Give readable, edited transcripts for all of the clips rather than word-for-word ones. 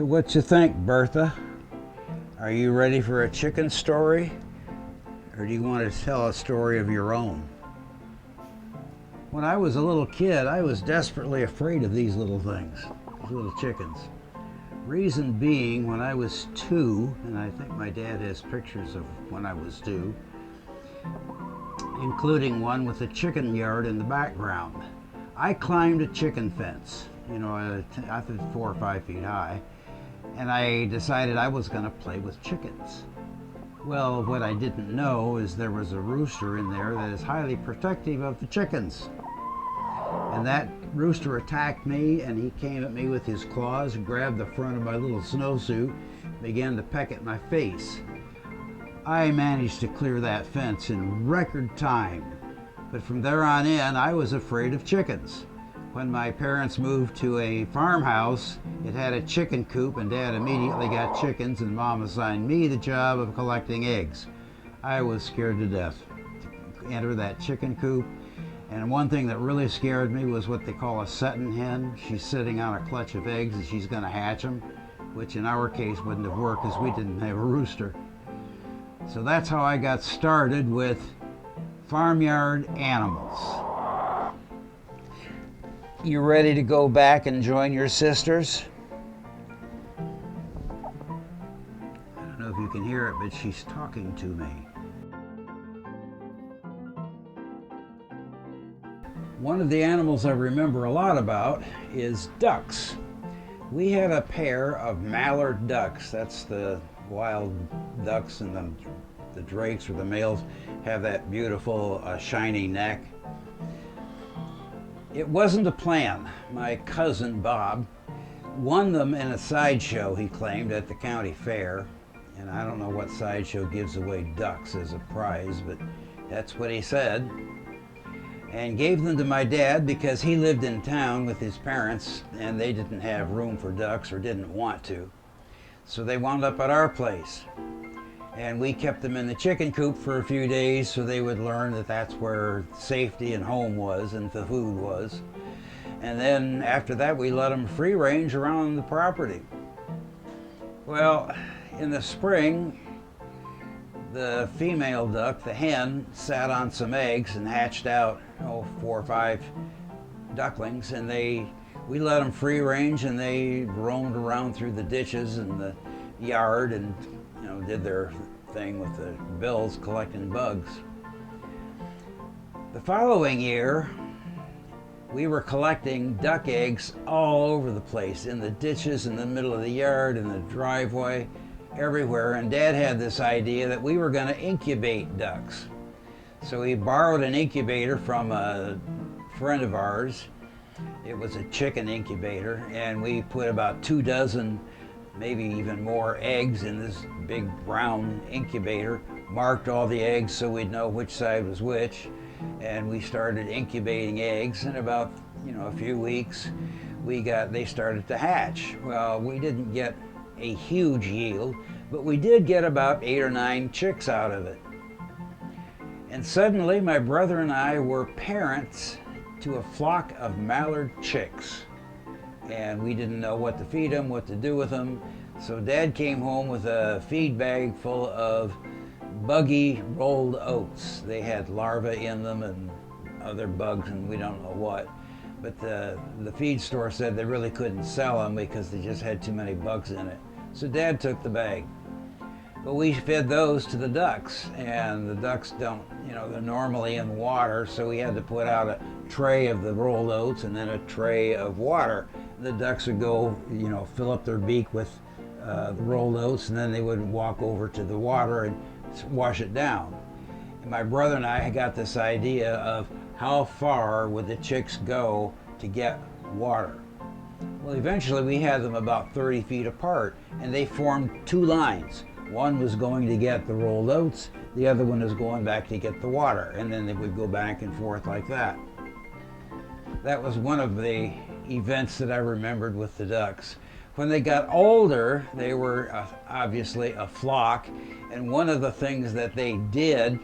So what you think, Bertha? Are you ready for a chicken story? Or do you want to tell a story of your own? When I was a little kid, I was desperately afraid of these little things, these little chickens. Reason being, when I was 2, and I think my dad has pictures of when I was 2, including one with a chicken yard in the background. I climbed a chicken fence, I think 4 or 5 feet high, and I decided I was going to play with chickens. Well, what I didn't know is there was a rooster in there that is highly protective of the chickens. And that rooster attacked me, and he came at me with his claws and grabbed the front of my little snowsuit, began to peck at my face. I managed to clear that fence in record time, but from there on in, I was afraid of chickens. When my parents moved to a farmhouse, it had a chicken coop, and Dad immediately got chickens, and Mom assigned me the job of collecting eggs. I was scared to death to enter that chicken coop, and one thing that really scared me was what they call a setting hen. She's sitting on a clutch of eggs and she's going to hatch them, which in our case wouldn't have worked because we didn't have a rooster. So that's how I got started with farmyard animals. You ready to go back and join your sisters? I don't know if you can hear it, but she's talking to me. One of the animals I remember a lot about is ducks. We had a pair of mallard ducks. That's the wild ducks, and the drakes or the males have that beautiful shiny neck. It wasn't a plan. My cousin Bob won them in a sideshow, he claimed, at the county fair. And I don't know what sideshow gives away ducks as a prize, but that's what he said. And gave them to my dad because he lived in town with his parents and they didn't have room for ducks or didn't want to. So they wound up at our place. And we kept them in the chicken coop for a few days so they would learn that that's where safety and home was and the food was. And then after that, we let them free range around the property. Well, in the spring, the female duck, the hen, sat on some eggs and hatched out 4 or 5 ducklings, and we let them free range, and they roamed around through the ditches and the yard and did their thing with the bills collecting bugs. The following year, we were collecting duck eggs all over the place, in the ditches, in the middle of the yard, in the driveway, everywhere. And Dad had this idea that we were going to incubate ducks. So he borrowed an incubator from a friend of ours. It was a chicken incubator, and we put about 2 dozen, maybe even more, eggs in this big brown incubator, marked all the eggs so we'd know which side was which, and we started incubating eggs. In about a few weeks, they started to hatch. Well, we didn't get a huge yield, but we did get about 8 or 9 chicks out of it. And suddenly my brother and I were parents to a flock of mallard chicks, and we didn't know what to feed them, what to do with them. So Dad came home with a feed bag full of buggy rolled oats. They had larvae in them and other bugs and we don't know what. But the feed store said they really couldn't sell them because they just had too many bugs in it. So Dad took the bag. But we fed those to the ducks, and the ducks don't, they're normally in water, so we had to put out a tray of the rolled oats and then a tray of water. The ducks would go, fill up their beak with the rolled oats, and then they would walk over to the water and wash it down. And my brother and I got this idea of how far would the chicks go to get water. Well, eventually we had them about 30 feet apart, and they formed 2 lines. One was going to get the rolled oats, the other one was going back to get the water, and then they would go back and forth like that. That was one of the events that I remembered with the ducks. When they got older, they were obviously a flock, and one of the things that they did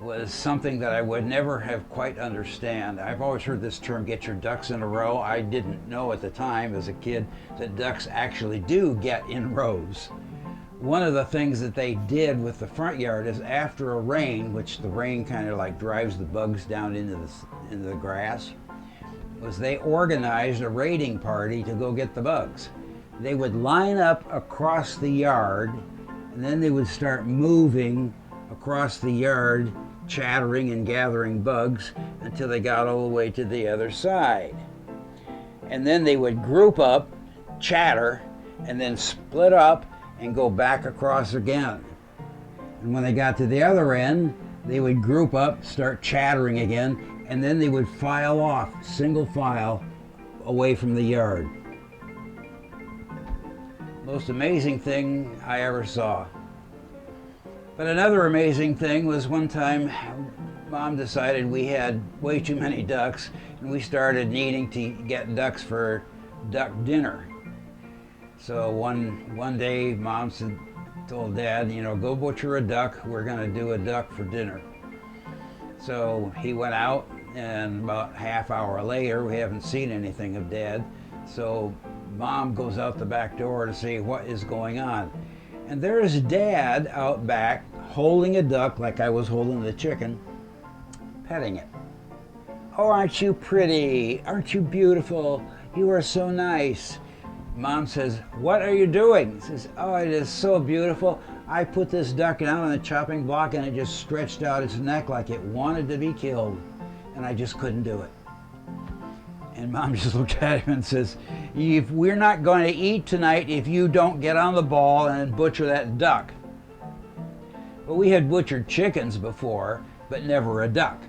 was something that I would never have quite understand. I've always heard this term, get your ducks in a row. I didn't know at the time as a kid that ducks actually do get in rows. One of the things that they did with the front yard is after a rain, which the rain kind of like drives the bugs down into the grass, was they organized a raiding party to go get the bugs. They would line up across the yard, and then they would start moving across the yard, chattering and gathering bugs until they got all the way to the other side. And then they would group up, chatter, and then split up and go back across again. And when they got to the other end, they would group up, start chattering again, and then they would file off, single file, away from the yard. Most amazing thing I ever saw. But another amazing thing was one time Mom decided we had way too many ducks, and we started needing to get ducks for duck dinner. So one day Mom told Dad, go butcher a duck, we're gonna do a duck for dinner. So he went out, and about half hour later, we haven't seen anything of Dad. So Mom goes out the back door to see what is going on. And there's Dad out back holding a duck like I was holding the chicken, petting it. Oh, aren't you pretty? Aren't you beautiful? You are so nice. Mom says, what are you doing? He says, oh, it is so beautiful. I put this duck down on the chopping block and it just stretched out its neck like it wanted to be killed. And I just couldn't do it. And Mom just looked at him and says, we're not going to eat tonight if you don't get on the ball and butcher that duck. Well, we had butchered chickens before, but never a duck.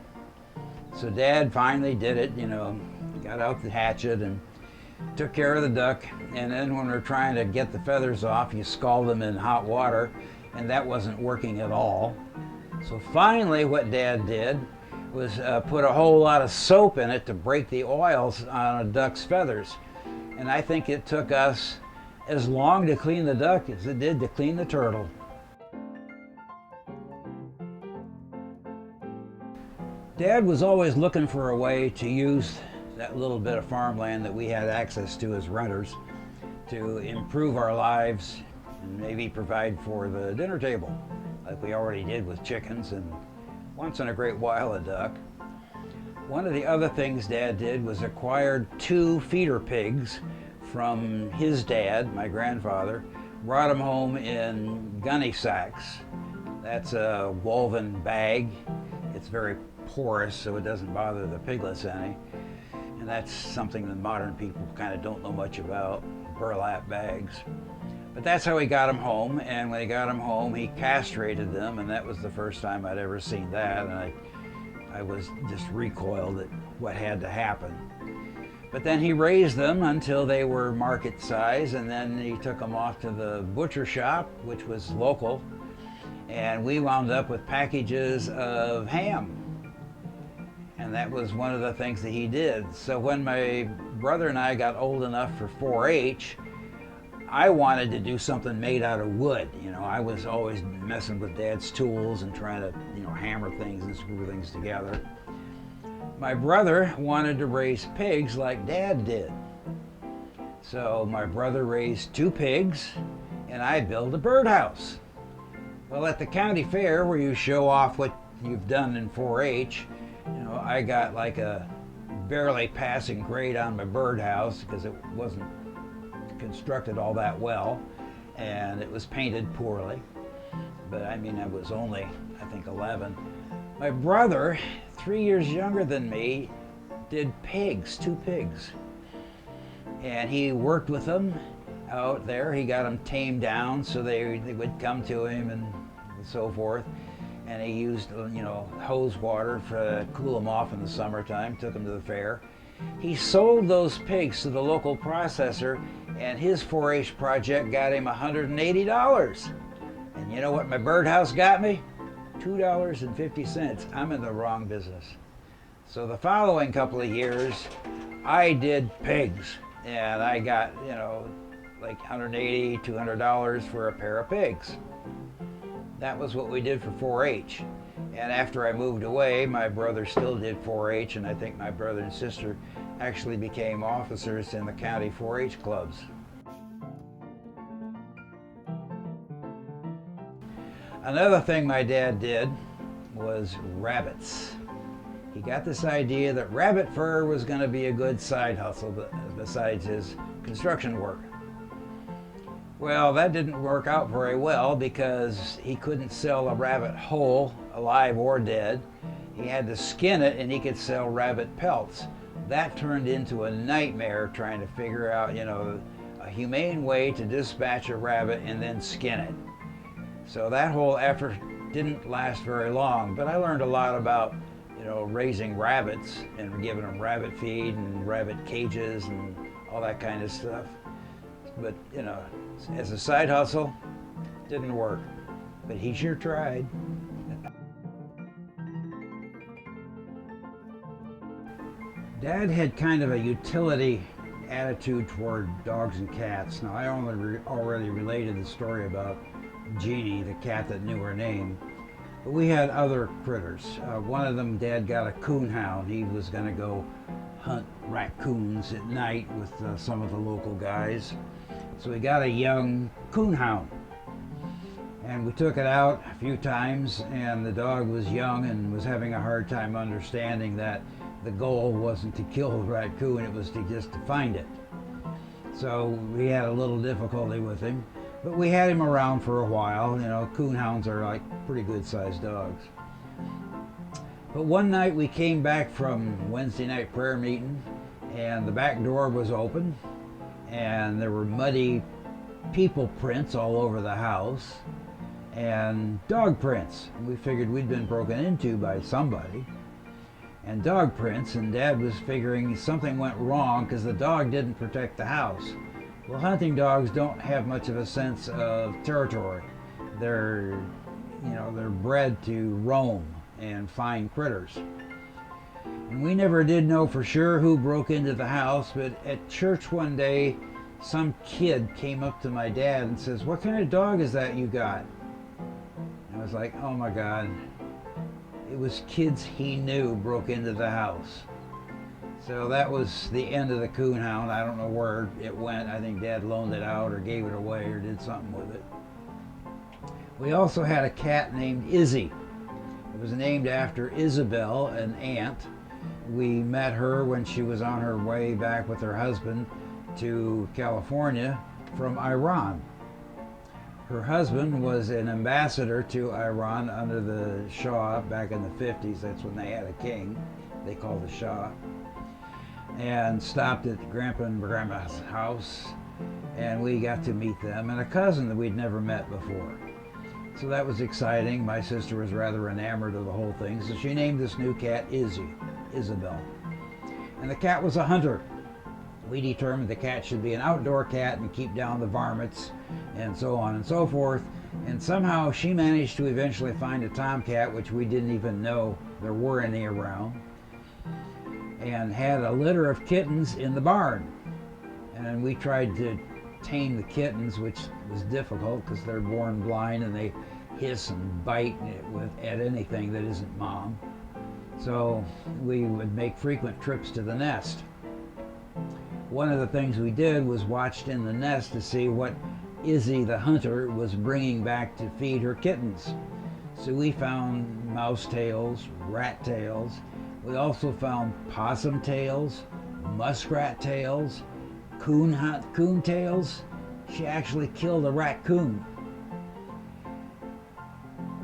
So Dad finally did it, got out the hatchet and took care of the duck. And then when we're trying to get the feathers off, you scald them in hot water, and that wasn't working at all. So finally what Dad did was put a whole lot of soap in it to break the oils on a duck's feathers. And I think it took us as long to clean the duck as it did to clean the turtle. Dad was always looking for a way to use that little bit of farmland that we had access to as renters to improve our lives and maybe provide for the dinner table, like we already did with chickens and once in a great while a duck. One of the other things Dad did was acquired 2 feeder pigs from his dad, my grandfather, brought them home in gunny sacks. That's a woven bag. It's very porous, so it doesn't bother the piglets any. And that's something that modern people kind of don't know much about, burlap bags. But that's how he got them home, and when he got them home, he castrated them, and that was the first time I'd ever seen that, and I was just recoiled at what had to happen. But then he raised them until they were market size, and then he took them off to the butcher shop, which was local, and we wound up with packages of ham. And that was one of the things that he did. So when my brother and I got old enough for 4-H, I wanted to do something made out of wood. I was always messing with Dad's tools and trying to, hammer things and screw things together. My brother wanted to raise pigs like Dad did. So my brother raised 2 pigs and I built a birdhouse. Well, at the county fair where you show off what you've done in 4-H, I got like a barely passing grade on my birdhouse because it wasn't constructed all that well, and it was painted poorly. But I was only, I think, 11. My brother, 3 years younger than me, did pigs, 2 pigs. And he worked with them out there. He got them tamed down so they would come to him and so forth. And he used, hose water to cool them off in the summertime, took them to the fair. He sold those pigs to the local processor, and his 4-H project got him $180. And you know what my birdhouse got me? $2.50. I'm in the wrong business. So the following couple of years, I did pigs, and I got, like $180, $200 for a pair of pigs. That was what we did for 4-H. And after I moved away, my brother still did 4-H, and I think my brother and sister actually became officers in the county 4-H clubs. Another thing my dad did was rabbits. He got this idea that rabbit fur was going to be a good side hustle besides his construction work. Well, that didn't work out very well because he couldn't sell a rabbit whole, alive or dead. He had to skin it, and he could sell rabbit pelts. That turned into a nightmare trying to figure out, a humane way to dispatch a rabbit and then skin it. So that whole effort didn't last very long, but I learned a lot about, raising rabbits and giving them rabbit feed and rabbit cages and all that kind of stuff. But, as a side hustle, didn't work. But he sure tried. Dad had kind of a utility attitude toward dogs and cats. Now, I already related the story about Jeannie, the cat that knew her name. But we had other critters. One of them, Dad got a coonhound. He was going to go hunt raccoons at night with some of the local guys. So we got a young coonhound. And we took it out a few times, and the dog was young and was having a hard time understanding that the goal wasn't to kill the raccoon, it was just to find it. So we had a little difficulty with him. But we had him around for a while. Coonhounds are like pretty good sized dogs. But one night we came back from Wednesday night prayer meeting, and the back door was open, and there were muddy people prints all over the house, and dog prints. And we figured we'd been broken into by somebody. And dog prints, and Dad was figuring something went wrong because the dog didn't protect the house. Well, hunting dogs don't have much of a sense of territory. They're bred to roam and find critters. And we never did know for sure who broke into the house, but at church one day, some kid came up to my dad and says, "What kind of dog is that you got?" And I was like, oh my God. It was kids he knew broke into the house. So that was the end of the coonhound. I don't know where it went. I think Dad loaned it out or gave it away or did something with it. We also had a cat named Izzy. It was named after Isabel, an aunt. We met her when she was on her way back with her husband to California from Iran. Her husband was an ambassador to Iran under the Shah back in the 50s. That's when they had a king. They called the Shah. And stopped at Grandpa and Grandma's house, and we got to meet them, and a cousin that we'd never met before. So that was exciting. My sister was rather enamored of the whole thing, so she named this new cat Isabel. And the cat was a hunter. We determined the cat should be an outdoor cat and keep down the varmints and so on and so forth. And somehow she managed to eventually find a tomcat, which we didn't even know there were any around, and had a litter of kittens in the barn. And we tried to tame the kittens, which was difficult because they're born blind and they hiss and bite at anything that isn't mom. So we would make frequent trips to the nest. One of the things we did was watched in the nest to see what Izzy the hunter was bringing back to feed her kittens. So we found mouse tails, rat tails. We also found possum tails, muskrat tails, coon tails. She actually killed a raccoon.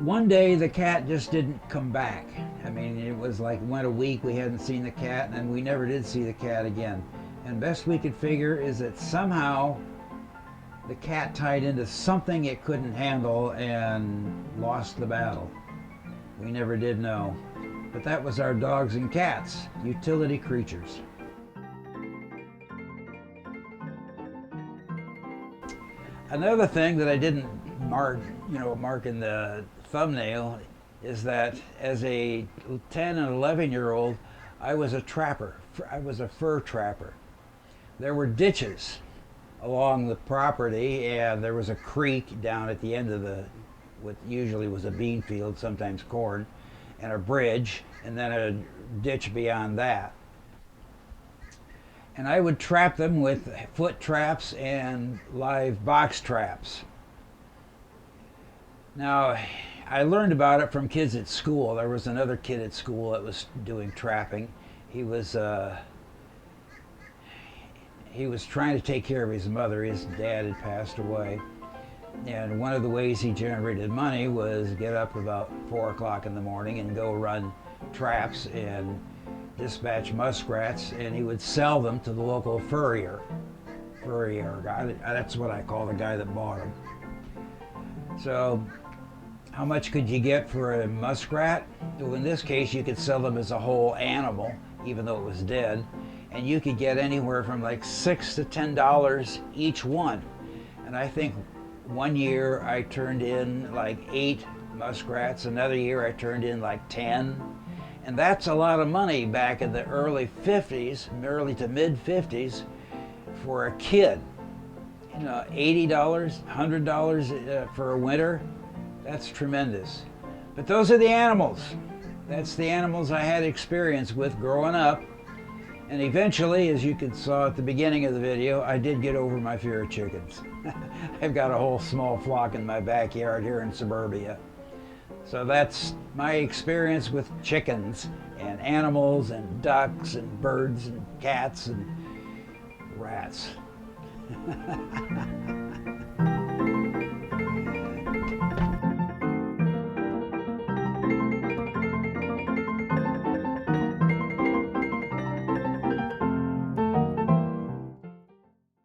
One day the cat just didn't come back. I mean, it was like went a week, we hadn't seen the cat, and we never did see the cat again. And best we could figure is that somehow the cat tied into something it couldn't handle and lost the battle. We never did know. But that was our dogs and cats, utility creatures. Another thing that I didn't mark in the thumbnail is that as a 10 and 11-year-old, I was a trapper. I was a fur trapper. There were ditches along the property, and there was a creek down at the end of what usually was a bean field, sometimes corn. and a bridge, and then a ditch beyond that. And I would trap them with foot traps and live box traps. Now, I learned about it from kids at school. There was another kid at school that was doing trapping. He was trying to take care of his mother. His dad had passed away. And one of the ways he generated money was get up about 4 o'clock in the morning and go run traps and dispatch muskrats, and he would sell them to the local furrier guy. That's what I call the guy that bought them. So how much could you get for a muskrat? Well, in this case, you could sell them as a whole animal, even though it was dead, and you could get anywhere from like $6 to $10 each one. And I think one year I turned in like 8 muskrats. Another year I turned in like 10. And that's a lot of money back in the early 50s, early to mid 50s for a kid. You know, $80, $100 for a winter, that's tremendous. But those are the animals. That's the animals I had experience with growing up. And eventually, as you saw at the beginning of the video, I did get over my fear of chickens. I've got a whole small flock in my backyard here in suburbia. So that's my experience with chickens and animals and ducks and birds and cats and rats.